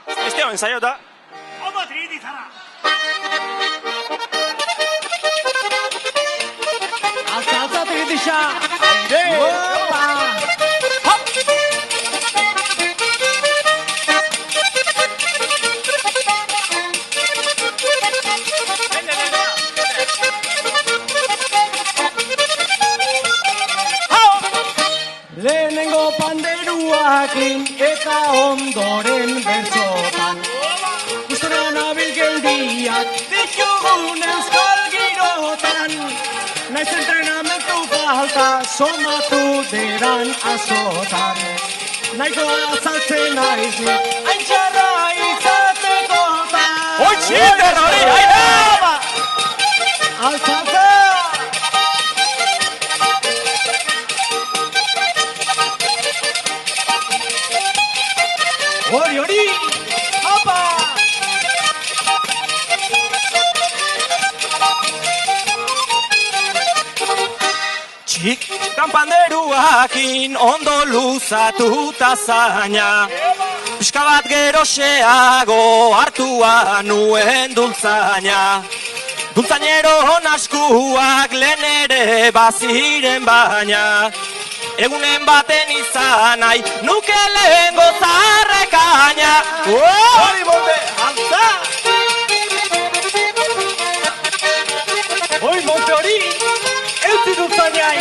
Este hau ensaiota. Ondo trinitizara. Alza trinitiza. Aire! Opa! Lehenengo panderuakin eta ondoren bertzotan. Guztoran abil geldiak ditugun euskal girotan. Naiz entrenamentu falta somatu deran azotan. Nahiko azaltzen naiz ni haintxarra izatekotan. Oi, txinter hori, aire! Alzatza! Hori! Opa! Txik, panderuakin ondo luzatuta zaina. Pixka bat geroxeago hartua nuen dultzaina. Dultzainero naskuak lehen ere baziren baina. Egunen baten izan nahi nuke lehen gozarrekaina. Hori monte, alza! Hoi monte hori! Eutzi dultzainai!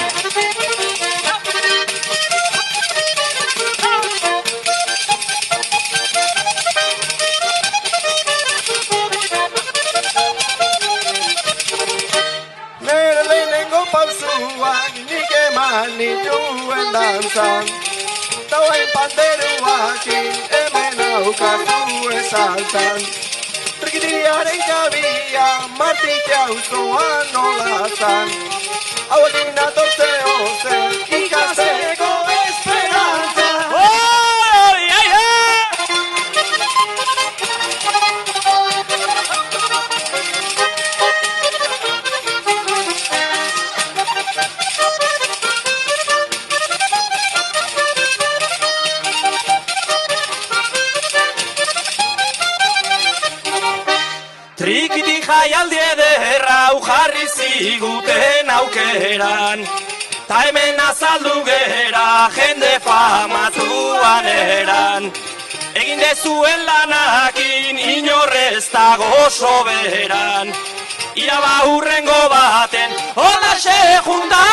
Nere lehenengo pausuak nik eman nituen dantzan. Tauen panderuakin hemen aukazu esaltan. Trikitiaren kabia martik auzoan nolatan. Hauekin atortze ozen ikasteko esperantza. Hori, aire! Trikiti jaialdi ederra jarri ziguten aukeran. Ta hemen azaldu gera jende famatuan eran. Egin dezuen lanakin inorrez dago soberan. Ia ba hurrengo baten holaxe junta